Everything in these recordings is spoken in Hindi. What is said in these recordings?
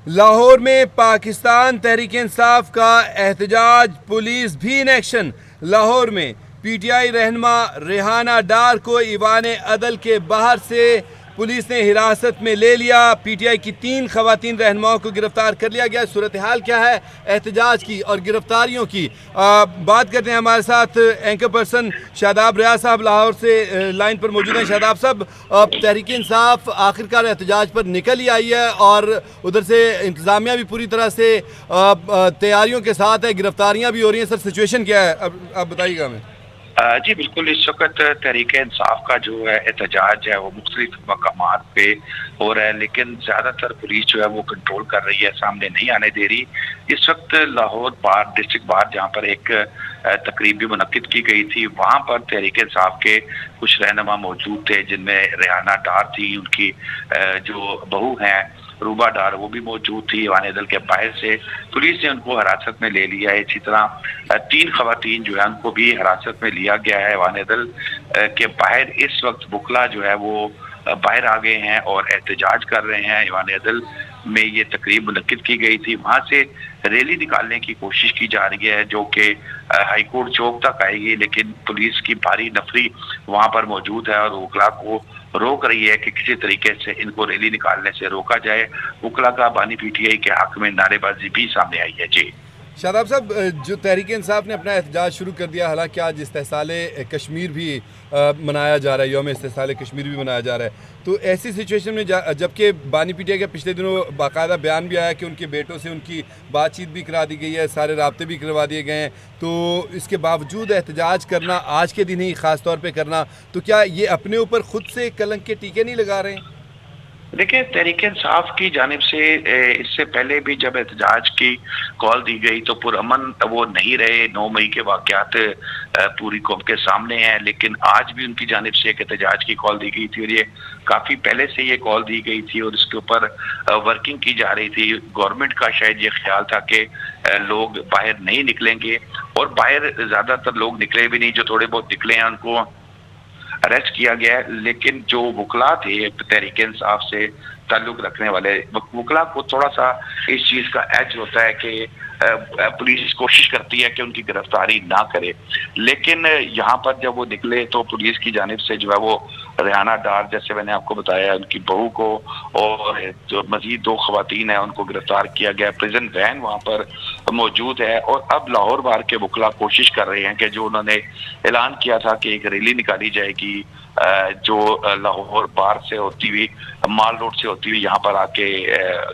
लाहौर में पाकिस्तान तहरीक इंसाफ का एहतजाज, पुलिस भी इन एक्शन। लाहौर में पीटीआई रहनुमा रेहाना डार को ईवान अदल के बाहर से पुलिस ने हिरासत में ले लिया। पीटीआई की 3 खवातीन रहनुमाओं को गिरफ्तार कर लिया गया। सूरत हाल क्या है एहतजाज की और गिरफ्तारियों की, बात करते हैं। हमारे साथ एंकर पर्सन शादाब रियाज साहब लाहौर से लाइन पर मौजूद हैं। शादाब साहब, तहरीक इंसाफ आखिरकार एहतजाज पर निकल ही आई है और उधर से इंतज़ामिया भी पूरी तरह से तैयारियों के साथ है, गिरफ्तारियां भी हो रही हैं। सर, सिचुएशन क्या है, अब आप बताइएगा हमें। जी बिल्कुल, इस वक्त तहरीक इंसाफ का जो है एहतजाज है वो मुख्तलिफ मकामात पे हो रहा है, लेकिन ज़्यादातर पुलिस जो है वो कंट्रोल कर रही है, सामने नहीं आने दे रही। इस वक्त लाहौर बार डिस्ट्रिक्ट बार जहाँ पर एक तकरीब भी मुनक्किद की गई थी, वहाँ पर तहरीक इंसाफ के कुछ रहनुमा मौजूद थे, जिनमें रेहाना डार थी, उनकी जो बहू हैं रूबा डार, वो भी मौजूद थी। ईवान अदल के बाहर से पुलिस ने उनको हिरासत में ले लिया है। इसी तरह 3 खवातीन जो है उनको भी हिरासत में लिया गया है। ईवान अदल के बाहर इस वक्त बुकला जो है वो बाहर आ गए हैं और एहतजाज कर रहे हैं। ईवान अदल में ये तकरीब मुनक्किद की गई थी, वहां से रैली निकालने की कोशिश की जा रही है जो कि हाईकोर्ट चौक तक आएगी, लेकिन पुलिस की भारी नफरी वहां पर मौजूद है और वकला को रोक रही है कि किसी तरीके से इनको रैली निकालने से रोका जाए। वकला का बानी पीटीआई के हक में नारेबाजी भी सामने आई है। जी शादाब साहब, जो तहरीक इंसाफ ने अपना एहतजाज शुरू कर दिया, हालांकि आज इस्तेहसाल कश्मीर भी मनाया जा रहा है, यौम इस्तेहसाल कश्मीर भी मनाया जा रहा है, तो ऐसी सिचुएशन में जबकि बानी पीटीआई के पिछले दिनों बाकायदा बयान भी आया कि उनके बेटों से उनकी बातचीत भी करा दी गई है, सारे राब्ते भी करवा दिए गए हैं, तो इसके बावजूद एहतजाज करना आज के दिन ही ख़ास तौर पर करना, तो क्या ये अपने ऊपर खुद से कलंक के टीके नहीं लगा रहे हैं? देखिए, तहरीक इंसाफ की जानिब से इससे पहले भी जब एहतजाज की कॉल दी गई तो पुरअमन वो नहीं रहे। 9 मई के वाक़यात पूरी कौम के सामने हैं, लेकिन आज भी उनकी जानिब से एक एहतजाज की कॉल दी गई थी और ये काफ़ी पहले से ये कॉल दी गई थी और इसके ऊपर वर्किंग की जा रही थी। गवर्नमेंट का शायद ये ख्याल था कि लोग बाहर नहीं निकलेंगे और बाहर ज़्यादातर लोग निकले भी नहीं। जो थोड़े बहुत निकले हैं उनको अरेस्ट किया गया है, लेकिन जो वकला थे तहरीक इंसाफ से ताल्लुक रखने वाले वकला को थोड़ा सा इस चीज का एज होता है कि पुलिस कोशिश करती है कि उनकी गिरफ्तारी ना करे, लेकिन यहाँ पर जब वो निकले तो पुलिस की जानिब से जो है वो रेहाना डार, जैसे मैंने आपको बताया, उनकी बहू को और जो मजीद 2 खवातीन है उनको गिरफ्तार किया गया। प्रिजन वैन वहाँ पर मौजूद है और अब लाहौर बार के वकला कोशिश कर रहे हैं कि जो उन्होंने ऐलान किया था कि एक रैली निकाली जाएगी जो लाहौर बार से होती हुई माल रोड से होती हुई यहाँ पर आके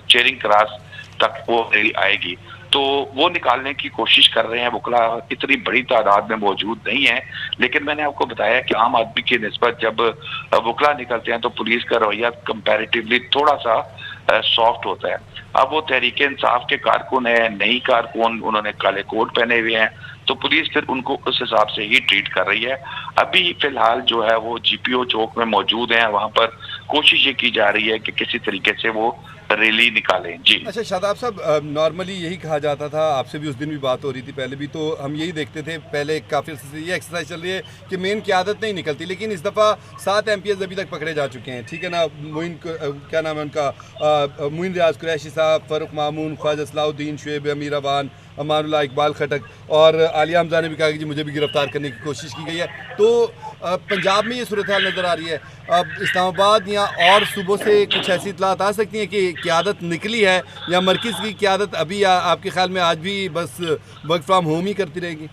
चेरिंग क्रॉस तक वो रैली आएगी, तो वो निकालने की कोशिश कर रहे हैं। वकला इतनी बड़ी तादाद में मौजूद नहीं है, लेकिन मैंने आपको बताया कि आम आदमी की निस्बत जब वकला निकलते हैं तो पुलिस का रवैया कंपैरेटिवली थोड़ा सा सॉफ्ट होता है। अब वो तहरीक इंसाफ के कारकुन है, नई कारकुन, उन्होंने काले कोट पहने हुए हैं, तो पुलिस फिर उनको उस हिसाब से ही ट्रीट कर रही है। अभी फिलहाल जो है वो जीपीओ चौक में मौजूद हैं, वहां पर कोशिश ये की जा रही है कि किसी तरीके से वो रैली निकालें। जी अच्छा शादाब साहब, नॉर्मली यही कहा जाता था, आपसे भी उस दिन भी बात हो रही थी, पहले भी तो हम यही देखते थे, पहले काफ़ी ये एक्सरसाइज चल रही है कि मेन की आदत नहीं निकलती, लेकिन इस दफ़ा 7 MPs अभी तक पकड़े जा चुके हैं, ठीक है ना। मोइन क्या नाम है उनका, मोइन रियाज कुरैशी साहब, फ़ारूक मामून, ख्वाजा सलाउद्दीन, शुएब अमीराबान, अमानुल्लाह इकबाल खटक और आलिया हमजा ने भी कहा कि जी मुझे भी गिरफ्तार करने की कोशिश की गई है। तो पंजाब में ये सूरत हाल नज़र आ रही है। अब इस्लामाबाद या और सूबों से कुछ ऐसी इतलात आ सकती हैं कि क़यादत निकली है या मरकज़ की क़यादत अभी आपके ख्याल में आज भी बस वर्क फ्राम होम ही करती रहेगी?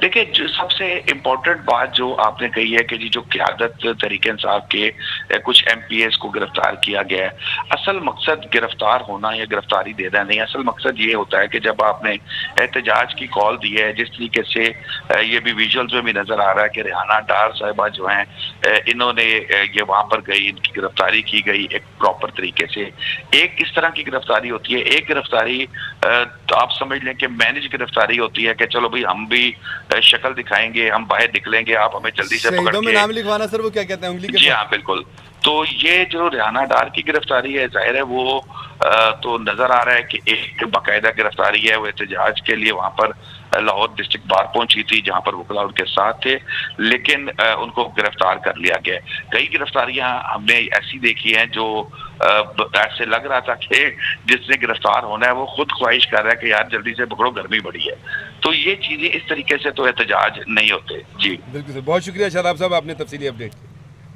देखिए, जो सबसे इम्पोर्टेंट बात जो आपने कही है कि जी जो क़यादत तहरीक इंसाफ के कुछ MPs को गिरफ्तार किया गया है, असल मकसद गिरफ्तार होना या गिरफ्तारी देना नहीं। असल मकसद ये होता है कि जब आपने एहतजाज की कॉल दी है, जिस तरीके से ये भी विजुअल्स में भी नजर आ रहा है कि रेहाना डार साहिबा जो हैं इन्होंने ये वहाँ पर गई, इनकी गिरफ्तारी की गई एक प्रॉपर तरीके से। एक किस तरह की गिरफ्तारी होती है, एक गिरफ्तारी तो आप समझ लें कि मैनेज गिरफ्तारी होती है कि चलो भाई हम भी शक्ल दिखाएंगे, हम बाहर निकलेंगे, आप हमें जल्दी से पकड़ के। नाम लिखवाना सर, वो क्या कहते हैं, उंगली के? जी हाँ बिल्कुल। तो ये जो रेहाना डार की गिरफ्तारी है, जाहिर है वो तो नजर आ रहा है कि एक बाकायदा गिरफ्तारी है, वो एहतजाज के लिए वहां पर लाहौर डिस्ट्रिक्ट बार पहुंची थी जहां पर वकला उनके साथ थे, लेकिन उनको गिरफ्तार कर लिया गया। कई गिरफ्तारियां हमने ऐसी देखी हैं जो ऐसे लग रहा था कि जिसने गिरफ्तार होना है वो खुद ख्वाहिश कर रहा है कि यार जल्दी से पकड़ो, गर्मी बड़ी है। तो ये चीजें इस तरीके से तो एहतजाज नहीं होते। जी बिल्कुल सर, बहुत शुक्रिया शादाब साहब, आपने तफसीली अपडेट की।